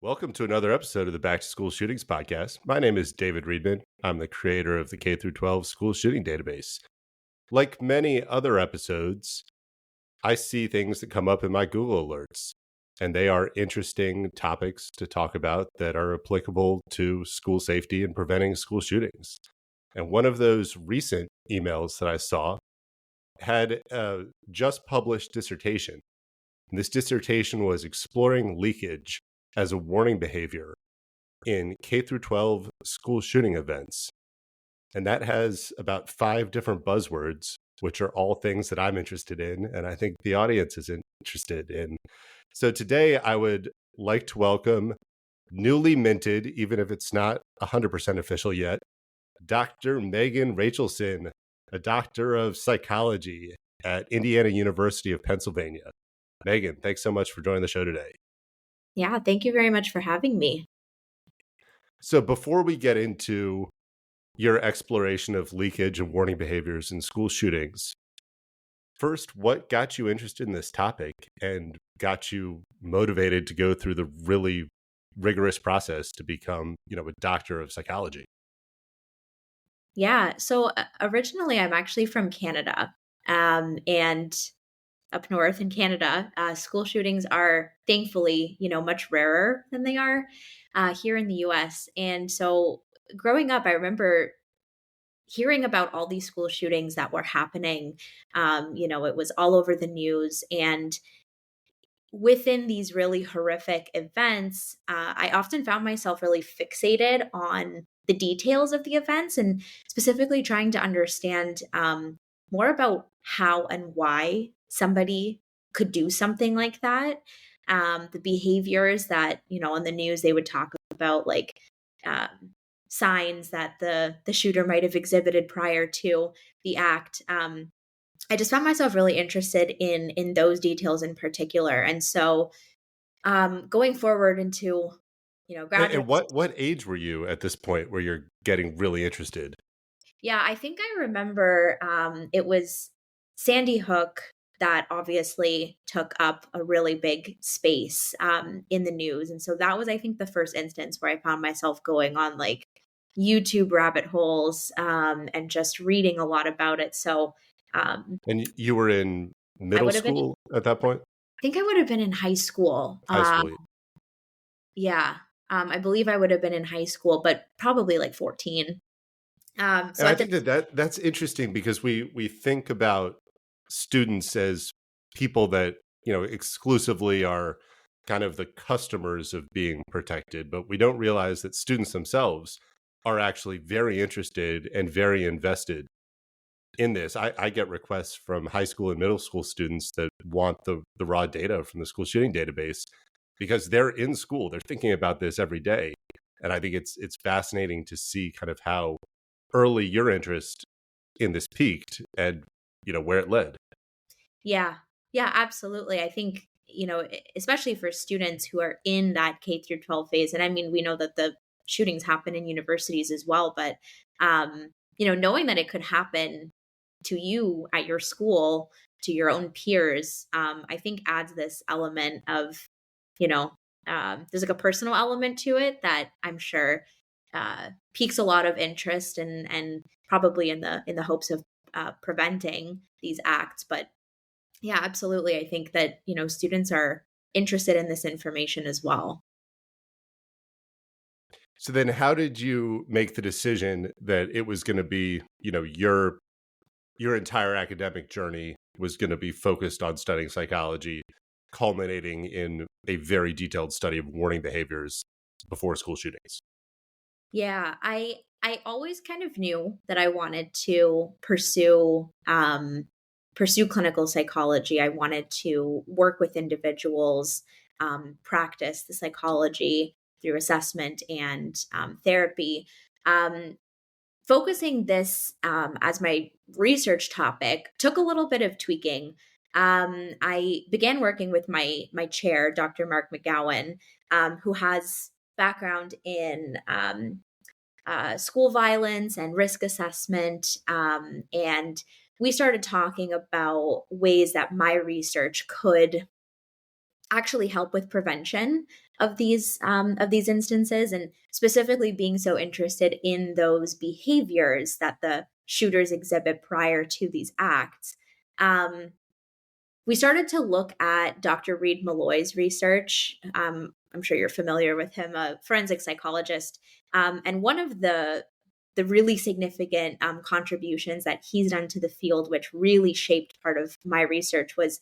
Welcome to another episode of the Back to School Shootings podcast. My name is David Reedman. I'm the creator of the K through 12 school shooting database. Like many other episodes, I see things that come up in my Google alerts, and they are interesting topics to talk about that are applicable to school safety and preventing school shootings. And one of those recent emails that I saw had a just published dissertation. And this dissertation was exploring leakage as a warning behavior in K through 12 school shooting events. And that has about 5 different buzzwords, which are all things that I'm interested in, and I think the audience is interested in. So today I would like to welcome newly minted, even if it's not 100% official yet, Dr. Megan Rachelson, a doctor of psychology at Indiana University of Pennsylvania. Megan, thanks so much for joining the show today. Yeah, thank you very much for having me. So before we get into your exploration of leakage and warning behaviors in school shootings, first, what got you interested in this topic and got you motivated to go through the really rigorous process to become, a doctor of psychology? Yeah, so originally I'm actually from Canada, and up north in Canada, school shootings are thankfully, much rarer than they are here in the U.S. And so growing up, I remember hearing about all these school shootings that were happening. It was all over the news, and within these really horrific events, I often found myself really fixated on the details of the events and specifically trying to understand more about how and why somebody could do something like that. The behaviors that, on the news, they would talk about, like um, signs that the shooter might have exhibited prior to the act. I just found myself really interested in those details in particular, and so going forward into And graduate. what age were you at this point where you're getting really interested? Yeah, I think I remember it was Sandy Hook that obviously took up a really big space in the news, and so that was, I think, the first instance where I found myself going on like YouTube rabbit holes and just reading a lot about it. So And you were in I middle would have been. school at that point? I think I would have been in high school. High school. Yeah. I believe I would have been in high school, but probably like 14. So And I at the think that's interesting because we think about students as people that, exclusively are kind of the customers of being protected, but we don't realize that students themselves are actually very interested and very invested in this. I get requests from high school and middle school students that want the raw data from the school shooting database because they're in school. They're thinking about this every day. And I think it's fascinating to see kind of how early your interest in this peaked and where it led. Yeah. Yeah, absolutely. I think, especially for students who are in that K through 12 phase. And I mean, we know that the shootings happen in universities as well, but knowing that it could happen to you at your school, to your own peers, I think adds this element of, you know, there's like a personal element to it that I'm sure piques a lot of interest and probably in the hopes of preventing these acts. But yeah, absolutely. I think that, students are interested in this information as well. So then how did you make the decision that it was going to be, your entire academic journey was going to be focused on studying psychology, culminating in a very detailed study of warning behaviors before school shootings? Yeah, I always kind of knew that I wanted to pursue clinical psychology. I wanted to work with individuals, practice the psychology through assessment and therapy. Um, Focusing this as my research topic took a little bit of tweaking. I began working with my chair, Dr. Mark McGowan, who has background in school violence and risk assessment, and we started talking about ways that my research could actually help with prevention of these instances, and specifically being so interested in those behaviors that the shooters exhibit prior to these acts. We started to look at Dr. Reid Malloy's research. I'm sure you're familiar with him, a forensic psychologist, and one of the really significant contributions that he's done to the field, which really shaped part of my research, was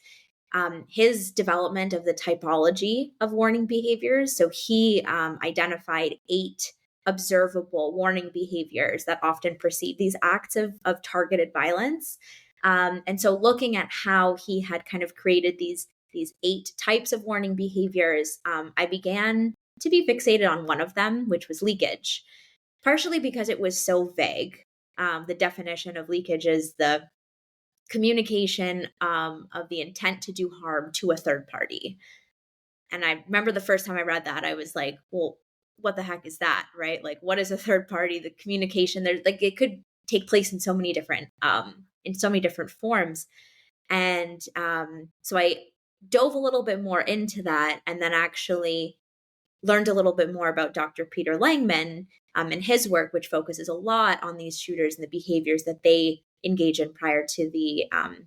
his development of the typology of warning behaviors. So he identified 8 observable warning behaviors that often precede these acts of targeted violence. And so looking at how he had kind of created these 8 types of warning behaviors, I began to be fixated on one of them, which was leakage, partially because it was so vague. The definition of leakage is the communication of the intent to do harm to a third party. And I remember the first time I read that, I was like, well, what the heck is that, right? Like, what is a third party? The communication, there's like, it could take place in so many different forms. And so I dove a little bit more into that, and then actually learned a little bit more about Dr. Peter Langman and his work, which focuses a lot on these shooters and the behaviors that they engage in prior to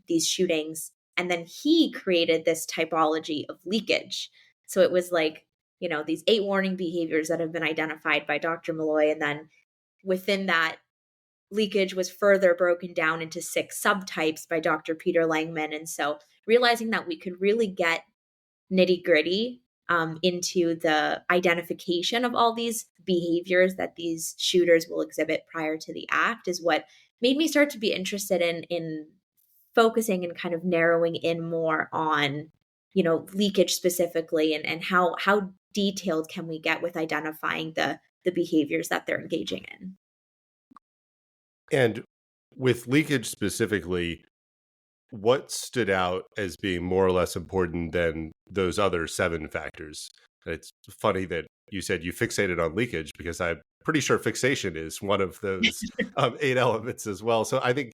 these shootings. And then he created this typology of leakage. So it was like, these 8 warning behaviors that have been identified by Dr. Malloy. And then within that, leakage was further broken down into 6 subtypes by Dr. Peter Langman. And so realizing that we could really get nitty gritty into the identification of all these behaviors that these shooters will exhibit prior to the act is what made me start to be interested in focusing and kind of narrowing in more on, leakage specifically, and how detailed can we get with identifying the behaviors that they're engaging in. And with leakage specifically, what stood out as being more or less important than those other 7 factors? It's funny that you said you fixated on leakage, because I'm pretty sure fixation is one of those 8 elements as well. So I think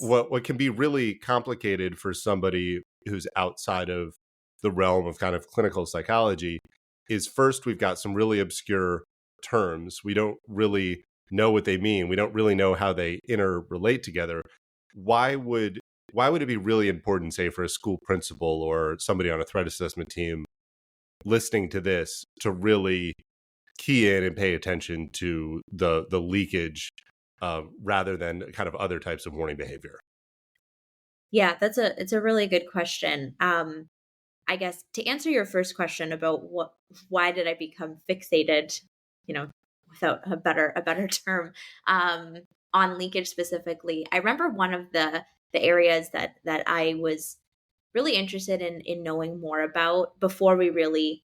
what can be really complicated for somebody who's outside of the realm of kind of clinical psychology is, first, we've got some really obscure terms. We don't really know what they mean. We don't really know how they interrelate together. Why would it be really important, say, for a school principal or somebody on a threat assessment team listening to this to really key in and pay attention to the leakage rather than kind of other types of warning behavior? Yeah, it's a really good question. I guess to answer your first question about why did I become fixated, without a better term, on leakage specifically, I remember one of the areas that I was really interested in knowing more about before we really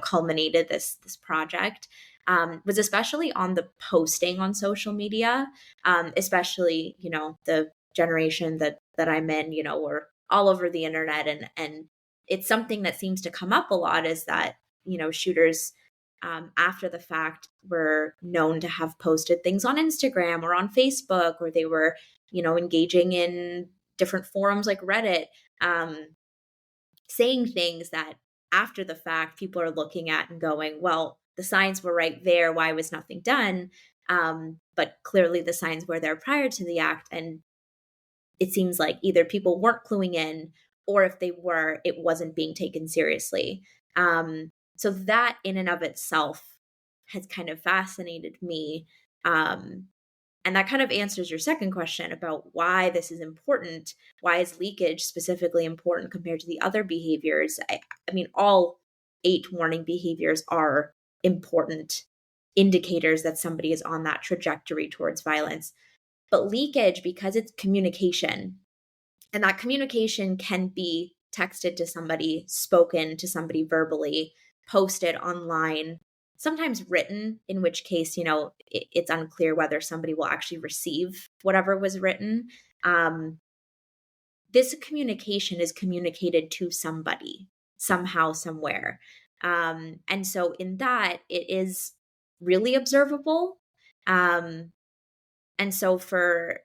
culminated this project, was especially on the posting on social media, especially the generation that I'm in, we're all over the internet, and it's something that seems to come up a lot, is that shooters after the fact were known to have posted things on Instagram or on Facebook, or they were engaging in different forums like Reddit, saying things that after the fact people are looking at and going, well, the signs were right there, why was nothing done? But clearly the signs were there prior to the act, and it seems like either people weren't cluing in, or if they were, it wasn't being taken seriously. So that in and of itself has kind of fascinated me. And that kind of answers your second question about why this is important. Why is leakage specifically important compared to the other behaviors? I mean, all 8 warning behaviors are important indicators that somebody is on that trajectory towards violence. But leakage, because it's communication, and that communication can be texted to somebody, spoken to somebody verbally, posted online, sometimes written, in which case, it's unclear whether somebody will actually receive whatever was written. This communication is communicated to somebody somehow, somewhere. And so in that, it is really observable. And so for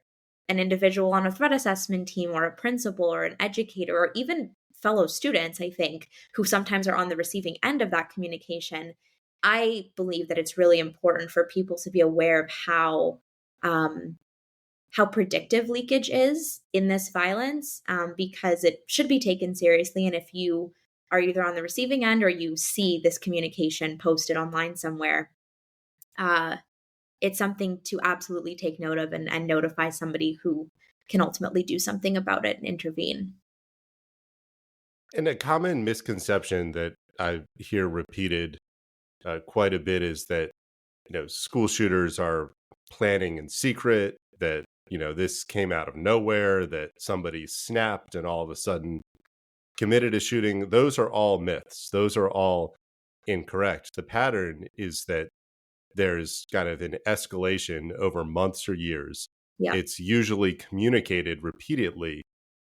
an individual on a threat assessment team, or a principal or an educator, or even fellow students, I think, who sometimes are on the receiving end of that communication, I believe that it's really important for people to be aware of how predictive leakage is in this violence, because it should be taken seriously. And if you are either on the receiving end or you see this communication posted online somewhere, uh, it's something to absolutely take note of and notify somebody who can ultimately do something about it and intervene. And a common misconception that I hear repeated quite a bit is that school shooters are planning in secret, that this came out of nowhere, that somebody snapped and all of a sudden committed a shooting. Those are all myths. Those are all incorrect. The pattern is that there's kind of an escalation over months or years. Yeah. It's usually communicated repeatedly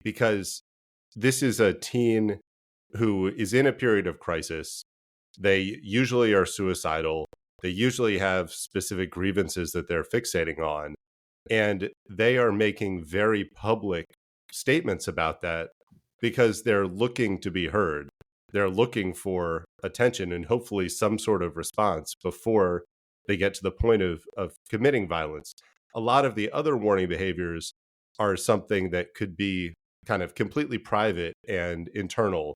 because this is a teen who is in a period of crisis. They usually are suicidal. They usually have specific grievances that they're fixating on. And they are making very public statements about that because they're looking to be heard. They're looking for attention and hopefully some sort of response before they get to the point of committing violence. A lot of the other warning behaviors are something that could be kind of completely private and internal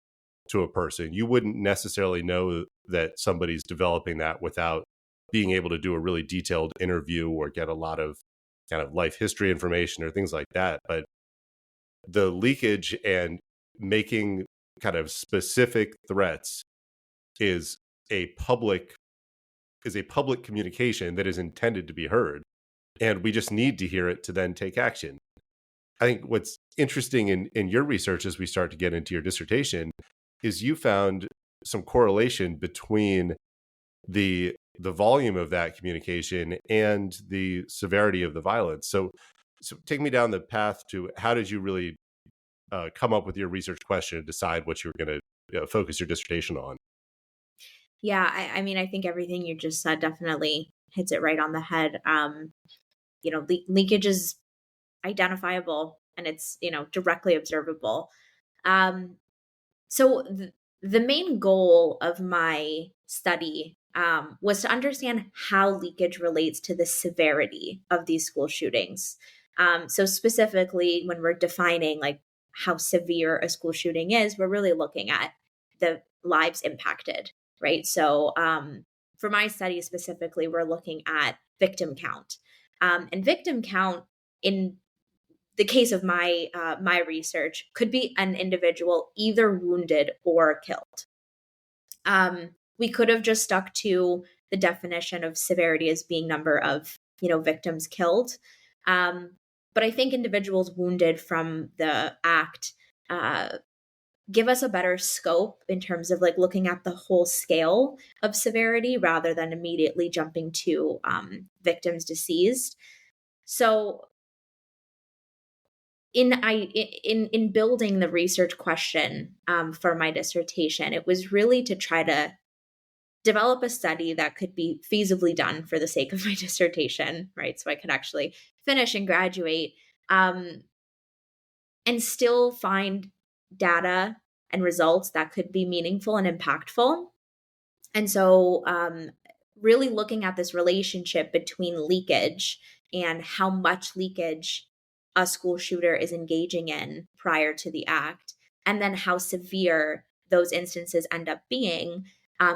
to a person. You wouldn't necessarily know that somebody's developing that without being able to do a really detailed interview or get a lot of kind of life history information or things like that. But the leakage and making kind of specific threats is a public communication that is intended to be heard. And we just need to hear it to then take action. I think what's interesting in your research as we start to get into your dissertation is you found some correlation between the volume of that communication and the severity of the violence. So take me down the path to how did you really come up with your research question and decide what you were going to focus your dissertation on? Yeah, I mean, I think everything you just said definitely hits it right on the head. Leakage is identifiable and it's, directly observable. Um, so the main goal of my study was to understand how leakage relates to the severity of these school shootings. So specifically, when we're defining like how severe a school shooting is, we're really looking at the lives impacted, right? So for my study specifically, we're looking at victim count, and victim count in the case of my research could be an individual either wounded or killed. We could have just stuck to the definition of severity as being number of victims killed, but I think individuals wounded from the act uh, give us a better scope in terms of like looking at the whole scale of severity rather than immediately jumping to victims deceased. So in building the research question for my dissertation, it was really to try to develop a study that could be feasibly done for the sake of my dissertation, right? So I could actually finish and graduate, and still find data and results that could be meaningful and impactful. And so, really looking at this relationship between leakage and how much leakage a school shooter is engaging in prior to the act, and then how severe those instances end up being,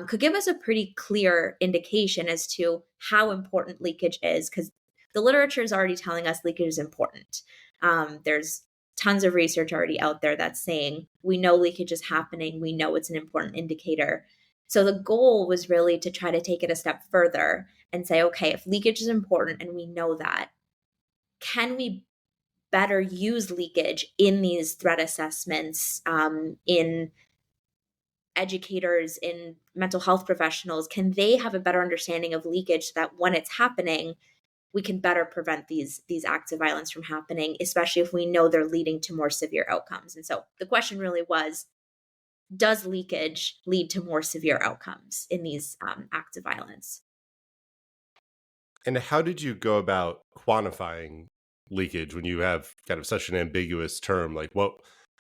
could give us a pretty clear indication as to how important leakage is, because the literature is already telling us leakage is important. There's tons of research already out there that's saying we know leakage is happening, we know it's an important indicator. So the goal was really to try to take it a step further and say, okay, if leakage is important and we know that, can we better use leakage in these threat assessments, in educators, in mental health professionals? Can they have a better understanding of leakage so that when it's happening, we can better prevent these acts of violence from happening, especially if we know they're leading to more severe outcomes? And so the question really was, does leakage lead to more severe outcomes in these acts of violence? And how did you go about quantifying leakage when you have kind of such an ambiguous term? Like what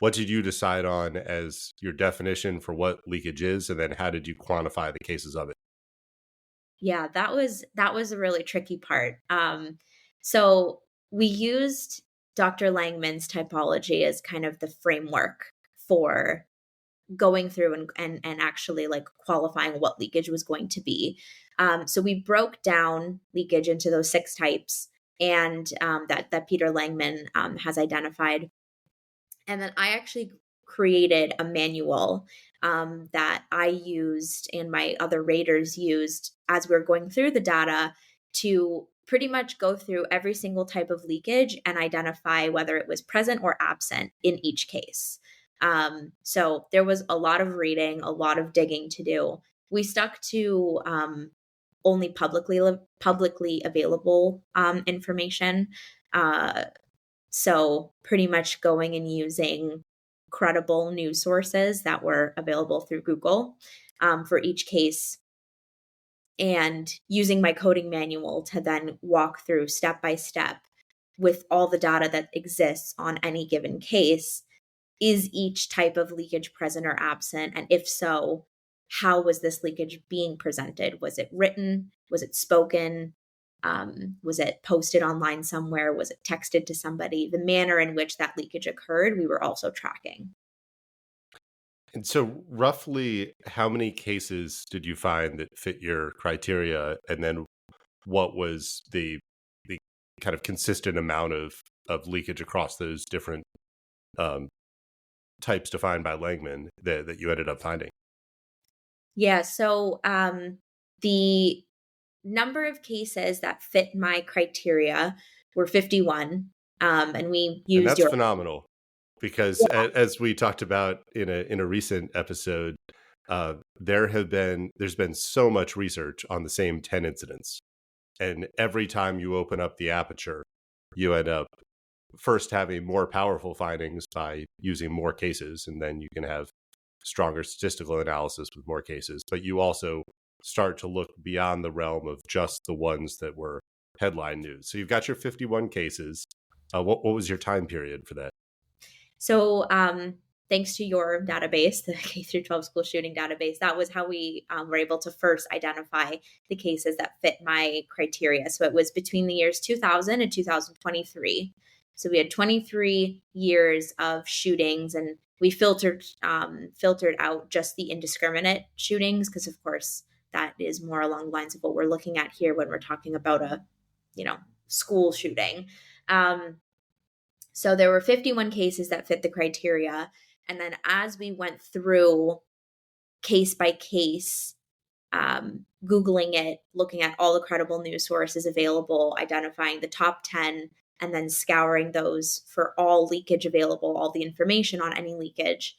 what did you decide on as your definition for what leakage is, and then how did you quantify the cases of it? Yeah, that was a really tricky part. So we used Dr. Langman's typology as kind of the framework for going through and actually like qualifying what leakage was going to be. So we broke down leakage into those 6 types, and that Peter Langman has identified. And then I actually created a manual that I used and my other raters used as we are going through the data to pretty much go through every single type of leakage and identify whether it was present or absent in each case. So there was a lot of reading, a lot of digging to do. We stuck to only publicly available information. Uh, so pretty much going and using credible news sources that were available through Google for each case, and using my coding manual to then walk through step by step with all the data that exists on any given case. Is each type of leakage present or absent? And if so, how was this leakage being presented? Was it written? Was it spoken? Was it posted online somewhere? Was it texted to somebody? The manner in which that leakage occurred, we were also tracking. And so, roughly, how many cases did you find that fit your criteria? And then, what was the kind of consistent amount of leakage across those different um, types defined by Langman that you ended up finding? Yeah. So the number of cases that fit my criteria were 51. And we And used that's your. phenomenal because, as we talked about in a recent episode, there's been so much research on the same 10 incidents, and every time you open up the aperture, you end up first having more powerful findings by using more cases, and then you can have stronger statistical analysis with more cases. But you also start to look beyond the realm of just the ones that were headline news. So you've got your 51 cases. What was your time period for that? So, thanks to your database, the K through 12 school shooting database, that was how we were able to first identify the cases that fit my criteria. So it was between the years 2000 and 2023. So we had 23 years of shootings, and we filtered out just the indiscriminate shootings because, of course, that is more along the lines of what we're looking at here when we're talking about a, you know, school shooting. Um, so there were 51 cases that fit the criteria. And then as we went through case by case, Googling it, looking at all the credible news sources available, identifying the top 10, and then scouring those for all leakage available, all the information on any leakage.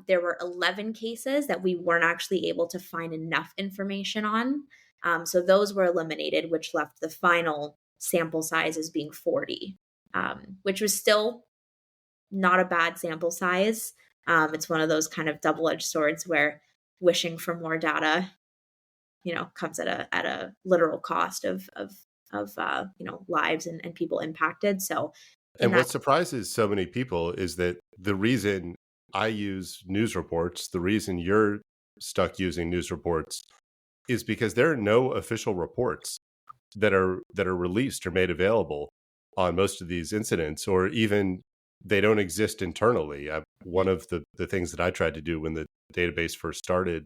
There were 11 cases that we weren't actually able to find enough information on. So those were eliminated, which left the final sample size as being 40, which was still not a bad sample size. It's one of those kind of double-edged swords where wishing for more data, comes at a literal cost of lives and people impacted. So in And that. what surprises so many people is that the reason I use news reports, the reason you're stuck using news reports, is because there are no official reports that are released or made available on most of these incidents, or even they don't exist internally. One of the things that I tried to do when the database first started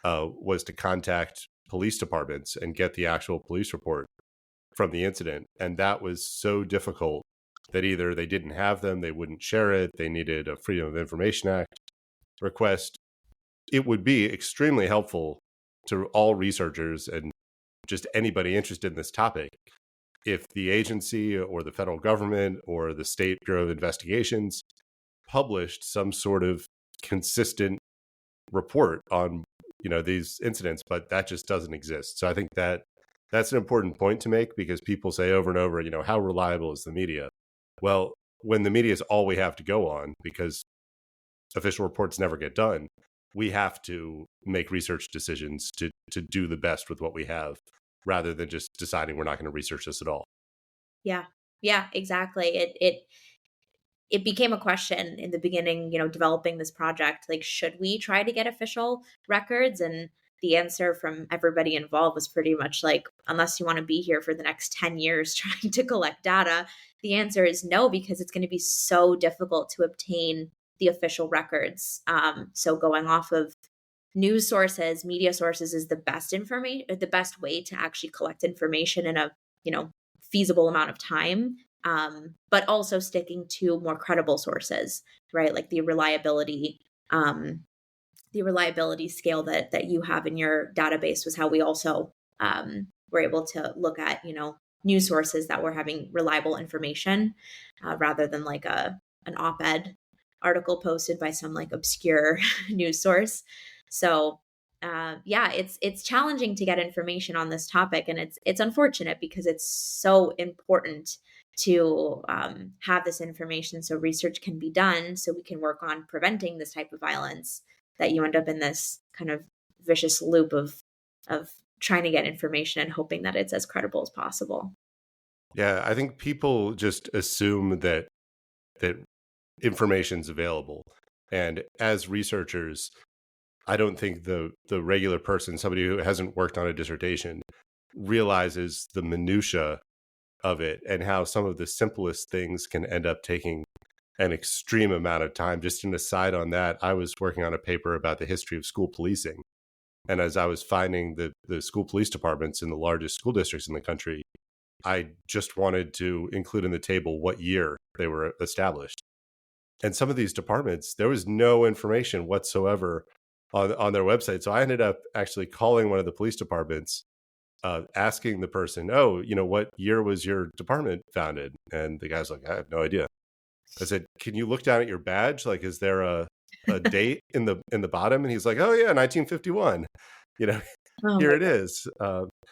was to contact police departments and get the actual police report from the incident. And that was so difficult that either they didn't have them, they wouldn't share it, they needed a Freedom of Information Act request. It would be extremely helpful to all researchers and just anybody interested in this topic if the agency or the federal government or the State Bureau of Investigations published some sort of consistent report on these incidents, but that just doesn't exist. So I think that's an important point to make, because people say over and over, how reliable is the media? Well, when the media is all we have to go on, because official reports never get done, we have to make research decisions to do the best with what we have, rather than just deciding we're not going to research this at all. Yeah. Yeah, exactly. it became a question in the beginning, developing this project, like, should we try to get official records? And the answer from everybody involved was pretty much like, unless you want to be here for the next 10 years trying to collect data, the answer is no, because it's going to be so difficult to obtain the official records. So going off of news sources, media sources is the best information, the best way to actually collect information in a, feasible amount of time. But also sticking to more credible sources, right? Like the reliability scale that you have in your database was how we also were able to look at, news sources that were having reliable information, rather than like an op-ed article posted by some like obscure news source. So yeah, it's challenging to get information on this topic, and it's unfortunate because it's so important to have this information so research can be done, so we can work on preventing this type of violence, that you end up in this kind of vicious loop of trying to get information and hoping that it's as credible as possible. Yeah, I think people just assume that information's available. And as researchers, I don't think the regular person, somebody who hasn't worked on a dissertation, realizes the minutia of it and how some of the simplest things can end up taking an extreme amount of time. Just an aside on that, I was working on a paper about the history of school policing. And as I was finding the school police departments in the largest school districts in the country, I just wanted to include in the table what year they were established. And some of these departments, there was no information whatsoever on their website. So I ended up actually calling one of the police departments, asking the person, "Oh, what year was your department founded?" And the guy's like, "I have no idea." I said, "Can you look down at your badge? Like, is there a date in the bottom?" And he's like, "Oh yeah, 1951. Oh Here my it is."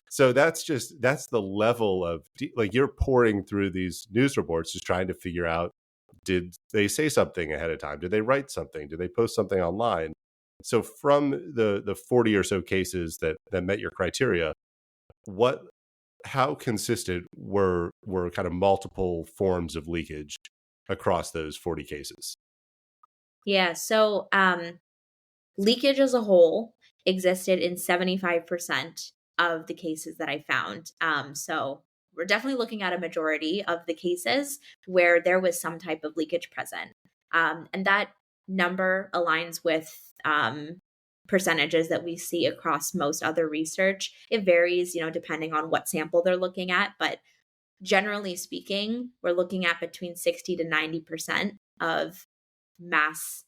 So that's the level of like, you're pouring through these news reports just trying to figure out, did they say something ahead of time? Did they write something? Did they post something online? So from the 40 or so cases that met your criteria, how consistent were kind of multiple forms of leakage across those 40 cases? Yeah. So leakage as a whole existed in 75% of the cases that I found. So we're definitely looking at a majority of the cases where there was some type of leakage present. And that number aligns with percentages that we see across most other research. It varies, depending on what sample they're looking at. But generally speaking, we're looking at between 60 to 90% of mass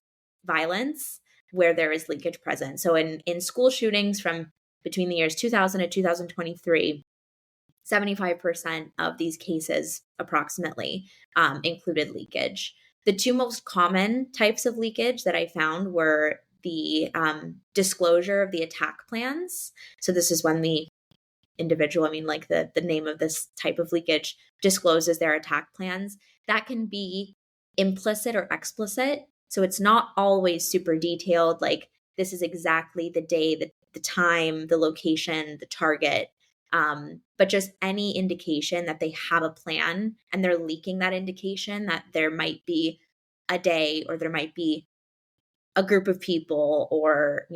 violence where there is leakage present. So in school shootings from between the years 2000 and 2023, 75% of these cases approximately included leakage. The two most common types of leakage that I found were the disclosure of the attack plans. So this is when the individual, like the name of this type of leakage, discloses their attack plans. That can be implicit or explicit. So it's not always super detailed, like this is exactly the day, the time, the location, the target. But just any indication that they have a plan and they're leaking that indication that there might be a day or there might be a group of people or,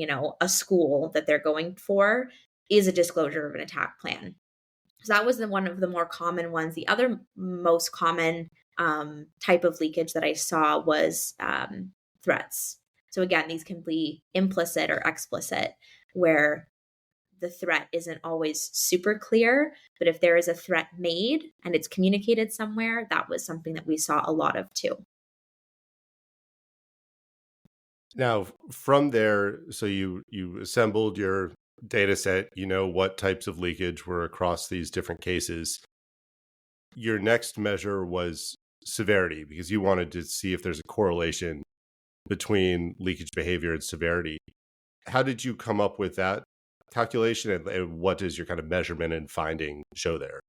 a school that they're going for is a disclosure of an attack plan. So that was one of the more common ones. The other most common type of leakage that I saw was threats. So again, these can be implicit or explicit, where the threat isn't always super clear, but if there is a threat made and it's communicated somewhere, that was something that we saw a lot of too. Now, from there, so you assembled your data set, what types of leakage were across these different cases. Your next measure was severity, because you wanted to see if there's a correlation between leakage behavior and severity. How did you come up with that calculation, and what does your kind of measurement and finding show there?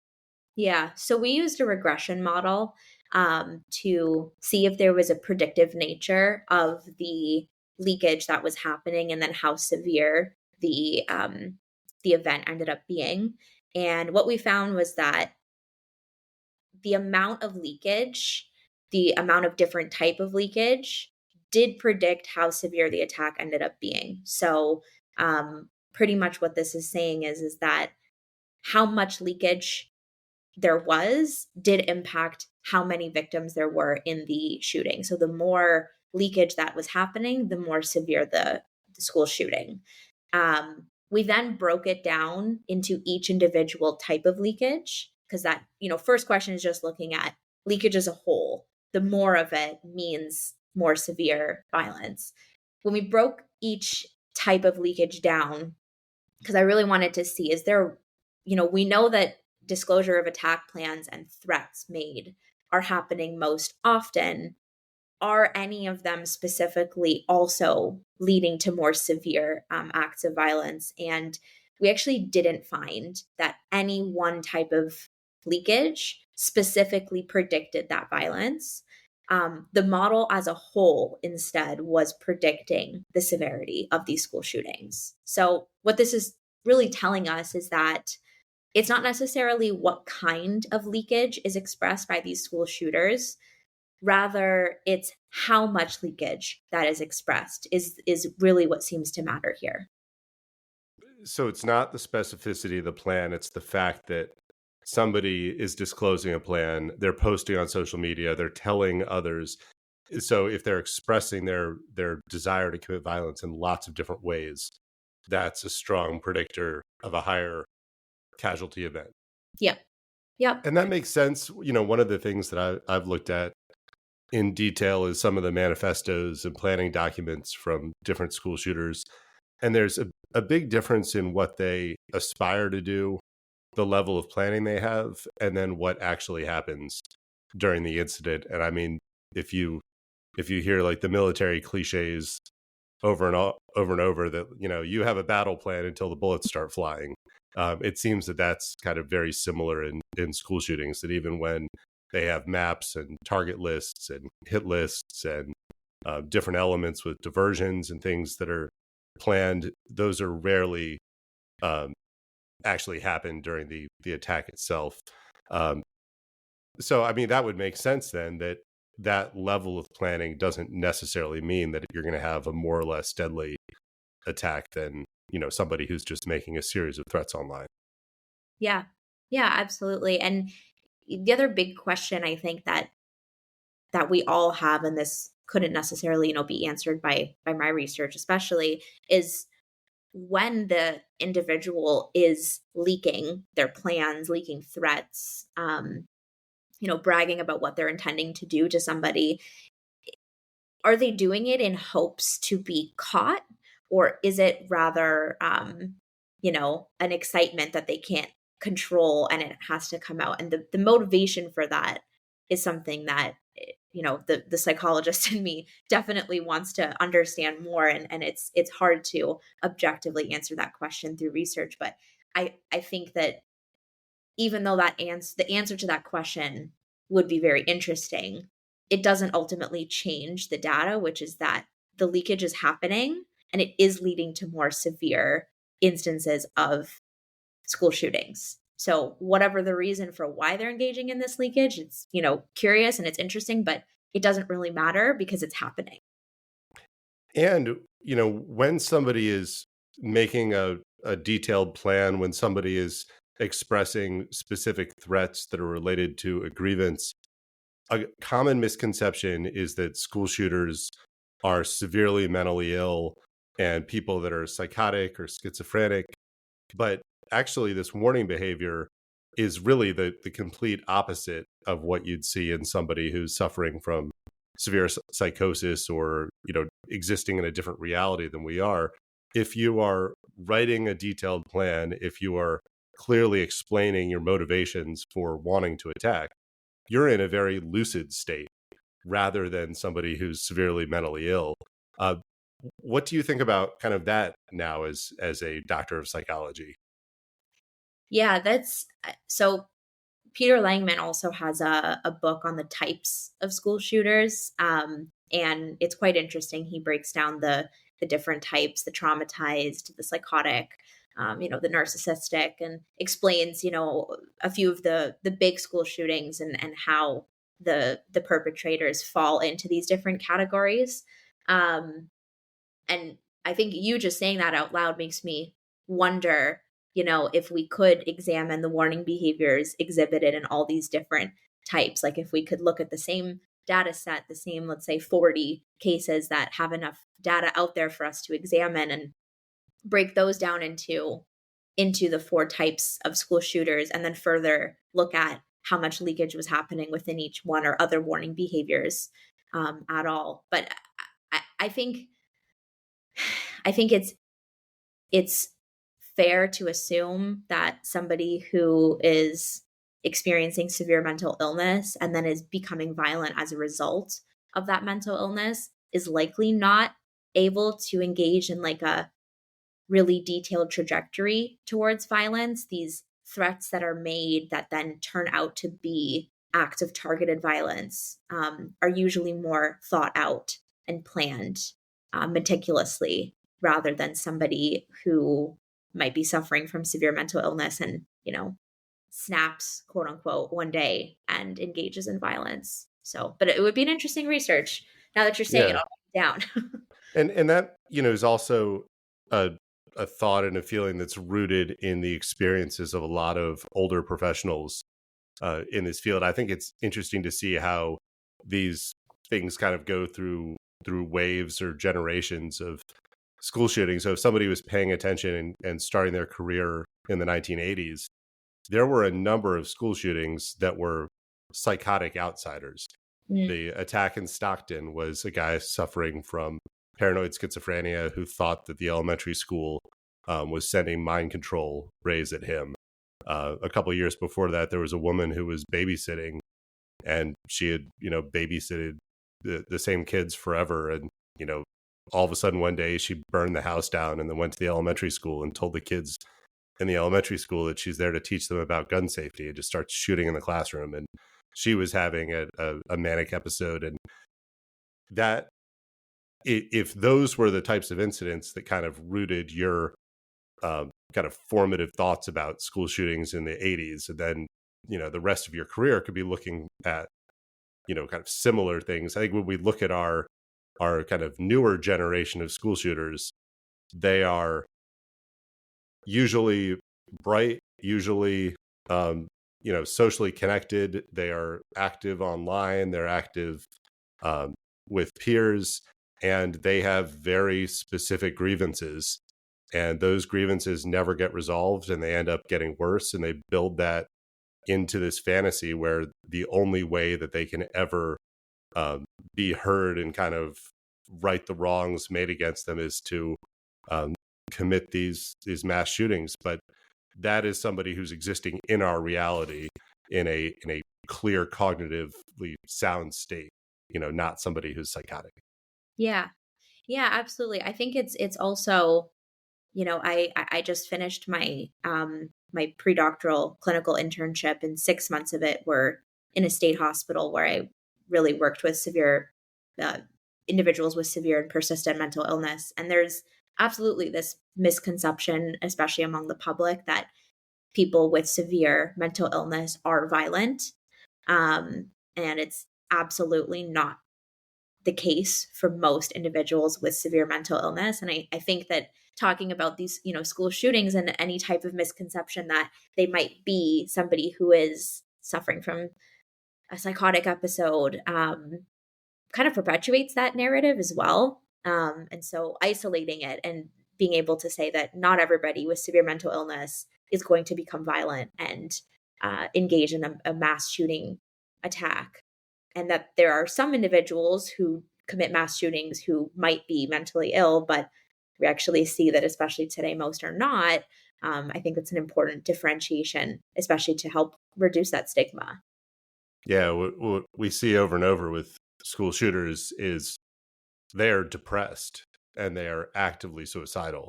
Yeah, so we used a regression model to see if there was a predictive nature of the leakage that was happening, and then how severe the event ended up being. And what we found was that the amount of leakage the amount of different type of leakage did predict how severe the attack ended up being. So pretty much what this is saying is that how much leakage there was did impact how many victims there were in the shooting. So the more leakage that was happening, the more severe the school shooting. We then broke it down into each individual type of leakage because that, first question is just looking at leakage as a whole. The more of it means more severe violence. When we broke each type of leakage down, because I really wanted to see, is there, we know that disclosure of attack plans and threats made are happening most often. Are any of them specifically also leading to more severe acts of violence? And we actually didn't find that any one type of leakage specifically predicted that violence. The model as a whole instead was predicting the severity of these school shootings. So what this is really telling us is that it's not necessarily what kind of leakage is expressed by these school shooters. Rather, it's how much leakage that is expressed is really what seems to matter here. So it's not the specificity of the plan, it's the fact that somebody is disclosing a plan, they're posting on social media, they're telling others. So if they're expressing their desire to commit violence in lots of different ways, that's a strong predictor of a higher casualty event. Yep. Yep. And that makes sense. One of the things that I've looked at in detail is some of the manifestos and planning documents from different school shooters. And there's a big difference in what they aspire to do, the level of planning they have, and then what actually happens during the incident. And I mean, if you hear like the military cliches over and over that, you have a battle plan until the bullets start flying. It seems that that's kind of very similar in school shootings, that even when they have maps and target lists and hit lists and different elements with diversions and things that are planned, those are rarely actually happen during the attack itself. So, I mean, that would make sense then, that level of planning doesn't necessarily mean that you're going to have a more or less deadly attack than, somebody who's just making a series of threats online. Yeah. Yeah, absolutely. And the other big question I think that we all have, and this couldn't necessarily, be answered by my research especially, is when the individual is leaking their plans, leaking threats, bragging about what they're intending to do to somebody, are they doing it in hopes to be caught? Or is it rather, an excitement that they can't control and it has to come out? And the motivation for that is something that, the psychologist in me definitely wants to understand more. And it's hard to objectively answer that question through research. But I think that even though the answer to that question would be very interesting, it doesn't ultimately change the data, which is that the leakage is happening and it is leading to more severe instances of school shootings. So whatever the reason for why they're engaging in this leakage, it's, curious and it's interesting, but it doesn't really matter because it's happening. And, when somebody is making a detailed plan, when somebody is expressing specific threats that are related to a grievance, a common misconception is that school shooters are severely mentally ill and people that are psychotic or schizophrenic. But actually, this warning behavior is really the complete opposite of what you'd see in somebody who's suffering from severe psychosis or, existing in a different reality than we are. If you are writing a detailed plan, if you are clearly explaining your motivations for wanting to attack, you're in a very lucid state rather than somebody who's severely mentally ill. What do you think about kind of that now as a doctor of psychology? Yeah, that's so. Peter Langman also has a book on the types of school shooters. And it's quite interesting. He breaks down the different types, the traumatized, the psychotic, the narcissistic, and explains, a few of the big school shootings and how the perpetrators fall into these different categories. And I think you just saying that out loud makes me wonder, if we could examine the warning behaviors exhibited in all these different types, like if we could look at the same data set, the same, let's say 40 cases that have enough data out there for us to examine and break those down into the 4 types of school shooters, and then further look at how much leakage was happening within each one or other warning behaviors at all. But I think it's fair to assume that somebody who is experiencing severe mental illness and then is becoming violent as a result of that mental illness is likely not able to engage in like a really detailed trajectory towards violence. These threats that are made that then turn out to be acts of targeted violence are usually more thought out and planned meticulously, rather than somebody who might be suffering from severe mental illness and, snaps, quote unquote, one day and engages in violence. So, but it would be an interesting research now that you're saying it all down. And that, is also a thought and a feeling that's rooted in the experiences of a lot of older professionals in this field. I think it's interesting to see how these things kind of go through waves or generations of school shootings. So if somebody was paying attention and starting their career in the 1980s, there were a number of school shootings that were psychotic outsiders. The attack in Stockton was a guy suffering from paranoid schizophrenia who thought that the elementary school was sending mind control rays at him. A couple of years before that, there was a woman who was babysitting, and she had, babysitted the same kids forever. And, all of a sudden one day she burned the house down and then went to the elementary school and told the kids in the elementary school that she's there to teach them about gun safety, and just starts shooting in the classroom. And she was having a manic episode. And that, if those were the types of incidents that kind of rooted your kind of formative thoughts about school shootings in the 80s, and then, the rest of your career could be looking at, kind of similar things. I think when we look at our kind of newer generation of school shooters, they are usually bright, usually, socially connected. They are active online. They're active with peers, and they have very specific grievances. And those grievances never get resolved, and they end up getting worse. And they build that into this fantasy where the only way that they can ever be heard and kind of right the wrongs made against them is to commit these mass shootings. But that is somebody who's existing in our reality in a clear, cognitively sound state, not somebody who's psychotic. Yeah, absolutely. I think it's also, I just finished my my predoctoral clinical internship, and 6 months of it were in a state hospital where I really worked with severe individuals with severe and persistent mental illness. And there's absolutely this misconception, especially among the public, that people with severe mental illness are violent. And it's absolutely not the case for most individuals with severe mental illness. And I think that talking about these, school shootings and any type of misconception that they might be somebody who is suffering from a psychotic episode kind of perpetuates that narrative as well. And so isolating it and being able to say that not everybody with severe mental illness is going to become violent and engage in a mass shooting attack. And that there are some individuals who commit mass shootings who might be mentally ill, but we actually see that, especially today, most are not. I think that's an important differentiation, especially to help reduce that stigma. Yeah, what we see over and over with school shooters is they're depressed and they are actively suicidal.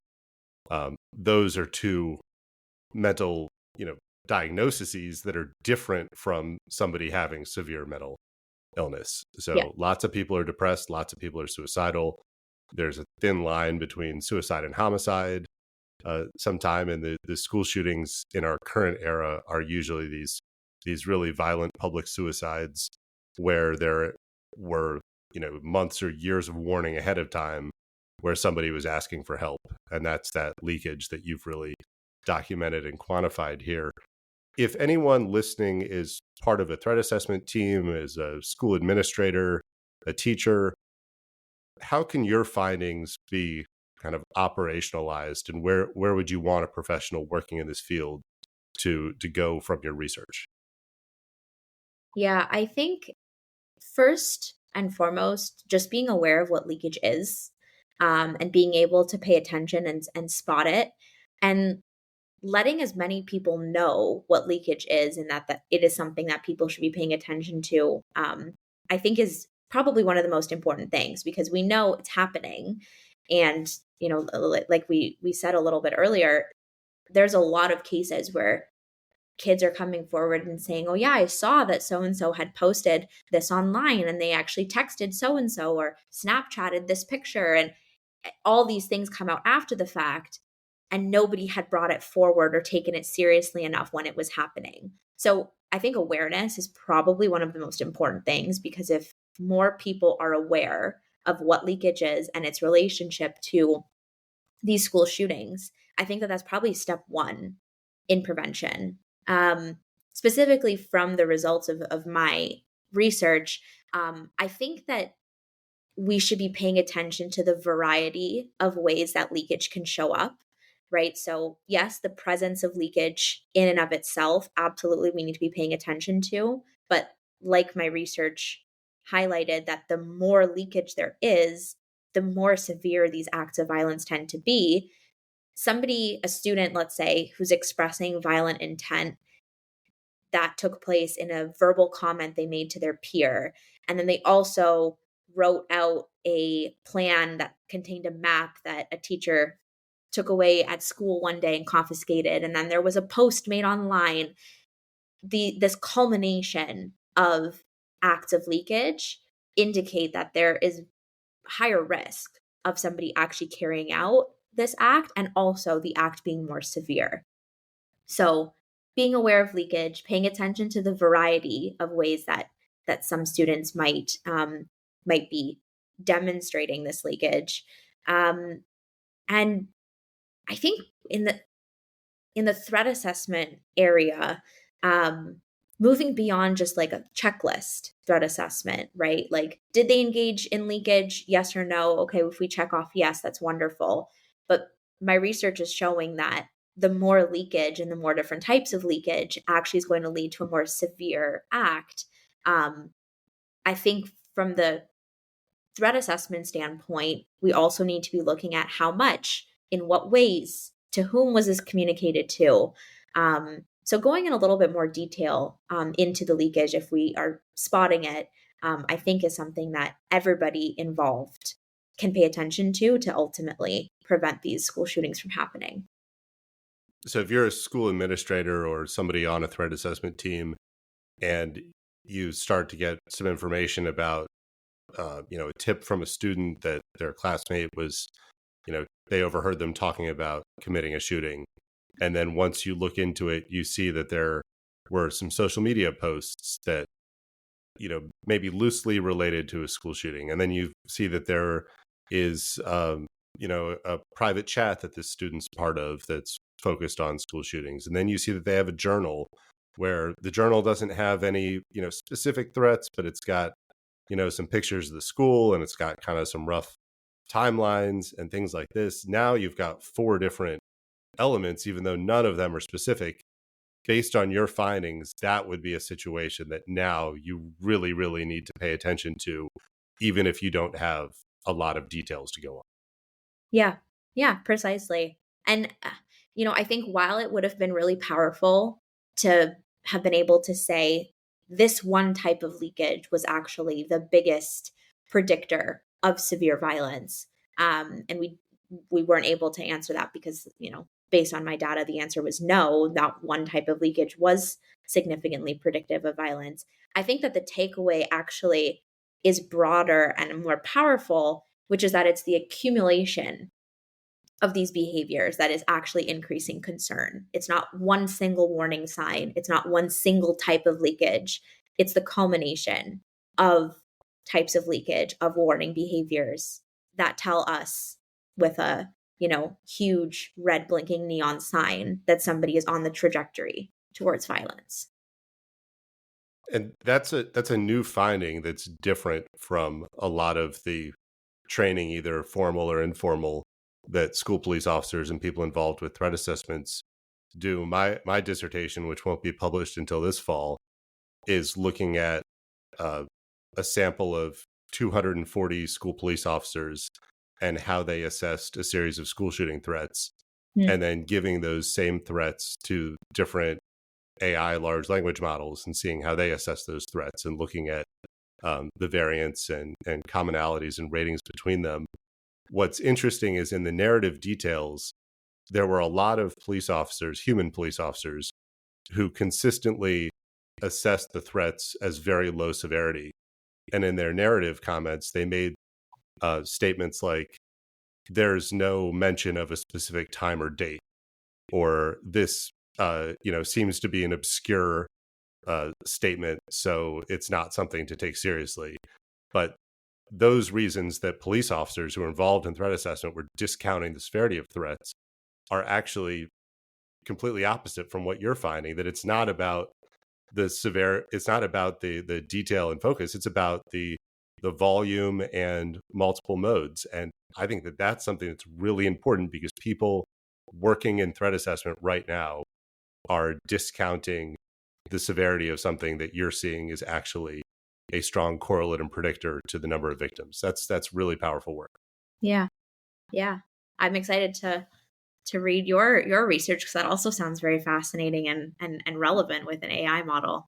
Those are two mental, diagnoses that are different from somebody having severe mental illness. So lots of people are depressed, lots of people are suicidal. There's a thin line between suicide and homicide. Sometime in the school shootings in our current era are usually these really violent public suicides where there were, months or years of warning ahead of time where somebody was asking for help. And that's that leakage that you've really documented and quantified here. If anyone listening is part of a threat assessment team, is a school administrator, a teacher, how can your findings be kind of operationalized, and where would you want a professional working in this field to go from your research? Yeah, I think first and foremost, just being aware of what leakage is, and being able to pay attention and spot it, and letting as many people know what leakage is, and that it is something that people should be paying attention to, I think is probably one of the most important things, because we know it's happening. And, like we said a little bit earlier, there's a lot of cases where kids are coming forward and saying, "Oh yeah, I saw that so and so had posted this online, and they actually texted so and so or Snapchatted this picture." And all these things come out after the fact, and nobody had brought it forward or taken it seriously enough when it was happening. So I think awareness is probably one of the most important things, because if more people are aware of what leakage is and its relationship to these school shootings, I think that that's probably step one in prevention. Specifically from the results of my research, I think that we should be paying attention to the variety of ways that leakage can show up, right? So, yes, the presence of leakage in and of itself, absolutely, we need to be paying attention to. But like my research highlighted, that the more leakage there is, the more severe these acts of violence tend to be. Somebody, a student, let's say, who's expressing violent intent, that took place in a verbal comment they made to their peer. And then they also wrote out a plan that contained a map that a teacher took away at school one day and confiscated. And then there was a post made online. This culmination of acts of leakage indicate that there is higher risk of somebody actually carrying out this act, and also the act being more severe. So being aware of leakage, paying attention to the variety of ways that some students might be demonstrating this leakage, and I think in the threat assessment area, moving beyond just like a checklist threat assessment, right? Like, did they engage in leakage? Yes or no? Okay, if we check off yes, that's wonderful. But my research is showing that the more leakage and the more different types of leakage actually is going to lead to a more severe act. I think from the threat assessment standpoint, we also need to be looking at how much, in what ways, to whom was this communicated to. So going in a little bit more detail into the leakage, if we are spotting it, I think is something that everybody involved can pay attention to ultimately prevent these school shootings from happening. So if you're a school administrator or somebody on a threat assessment team, and you start to get some information about, a tip from a student that their classmate was, they overheard them talking about committing a shooting. And then once you look into it, you see that there were some social media posts that, maybe loosely related to a school shooting. And then you see that there is, a private chat that this student's part of that's focused on school shootings. And then you see that they have a journal where the journal doesn't have any, specific threats, but it's got, some pictures of the school, and it's got kind of some rough timelines and things like this. Now you've got 4 different elements, even though none of them are specific. Based on your findings, that would be a situation that now you really, really need to pay attention to, even if you don't have a lot of details to go on. Yeah, precisely. And, I think while it would have been really powerful to have been able to say this one type of leakage was actually the biggest predictor of severe violence, and we weren't able to answer that because, based on my data, the answer was no, that one type of leakage was significantly predictive of violence. I think that the takeaway actually is broader and more powerful, which is that it's the accumulation of these behaviors that is actually increasing concern. It's not one single warning sign. It's not one single type of leakage. It's the culmination of types of leakage, of warning behaviors that tell us with a, huge red blinking neon sign that somebody is on the trajectory towards violence. And that's a new finding that's different from a lot of the training, either formal or informal, that school police officers and people involved with threat assessments do. My dissertation, which won't be published until this fall, is looking at a sample of 240 school police officers and how they assessed a series of school shooting threats, and then giving those same threats to different AI large language models and seeing how they assess those threats and looking at the variance and commonalities and ratings between them. What's interesting is in the narrative details, there were a lot of police officers, human police officers, who consistently assessed the threats as very low severity. And in their narrative comments, they made statements like, there's no mention of a specific time or date, or this seems to be an obscure statement, so it's not something to take seriously. But those reasons that police officers who are involved in threat assessment were discounting the severity of threats are actually completely opposite from what you're finding, that it's not about it's not about the detail and focus, it's about the volume and multiple modes. And I think that that's something that's really important, because people working in threat assessment right now are discounting the severity of something that you're seeing is actually a strong correlate and predictor to the number of victims. That's really powerful work. Yeah. I'm excited to read your research, because that also sounds very fascinating and relevant with an AI model.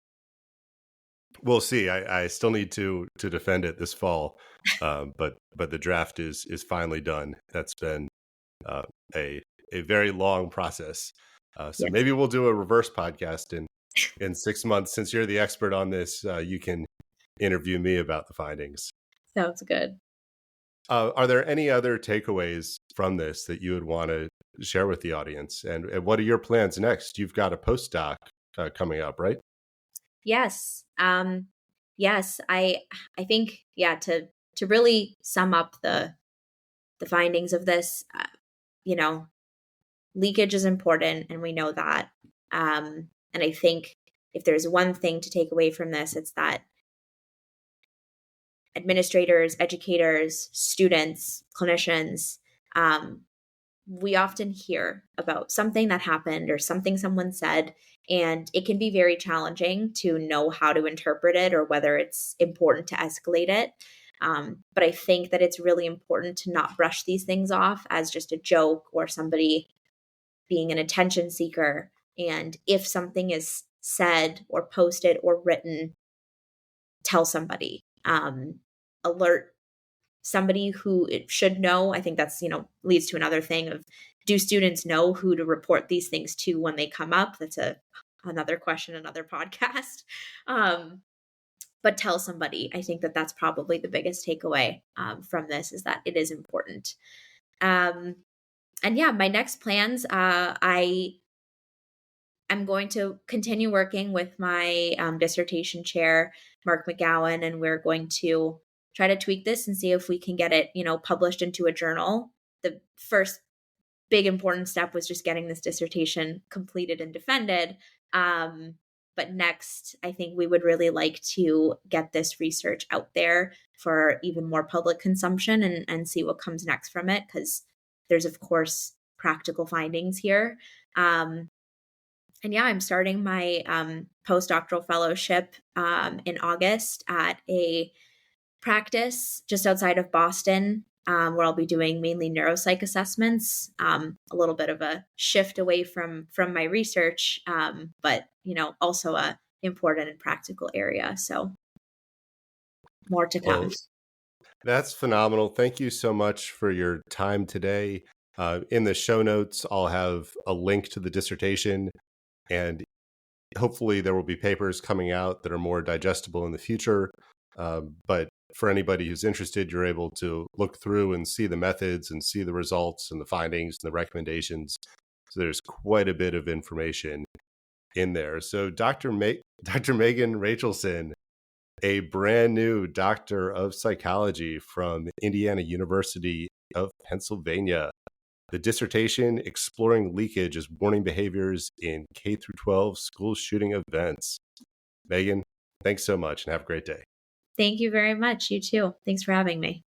We'll see. I still need to defend it this fall, but the draft is finally done. That's been a very long process. So maybe we'll do a reverse podcast in 6 months. Since you're the expert on this, you can interview me about the findings. Sounds good. Are there any other takeaways from this that you would want to share with the audience? And what are your plans next? You've got a postdoc coming up, right? Yes. Yes. I think, to really sum up the findings of this, leakage is important, and we know that. And I think if there's one thing to take away from this, it's that administrators, educators, students, clinicians, we often hear about something that happened or something someone said, and it can be very challenging to know how to interpret it or whether it's important to escalate it. But I think that it's really important to not brush these things off as just a joke or somebody being an attention seeker. And if something is said or posted or written, tell somebody, alert somebody who it should know. I think that's, leads to another thing of, do students know who to report these things to when they come up? That's another question, another podcast. But tell somebody. I think that that's probably the biggest takeaway from this, is that it is important. And my next plans, I'm going to continue working with my dissertation chair, Mark McGowan, and we're going to try to tweak this and see if we can get it, published into a journal. The first big important step was just getting this dissertation completed and defended. But next, I think we would really like to get this research out there for even more public consumption and see what comes next from it, because there's, of course, practical findings here. I'm starting my postdoctoral fellowship in August at a practice just outside of Boston, where I'll be doing mainly neuropsych assessments, a little bit of a shift away from my research, but, also a important and practical area. So more to come. Well, that's phenomenal. Thank you so much for your time today. In the show notes, I'll have a link to the dissertation, and hopefully there will be papers coming out that are more digestible in the future. But for anybody who's interested, you're able to look through and see the methods and see the results and the findings and the recommendations. So there's quite a bit of information in there. So Dr. Megan Rachelson, a brand new doctor of psychology from Indiana University of Pennsylvania. The dissertation, Exploring Leakage as Warning Behaviors in K through 12 School Shooting Events. Megan, thanks so much and have a great day. Thank you very much. You too. Thanks for having me.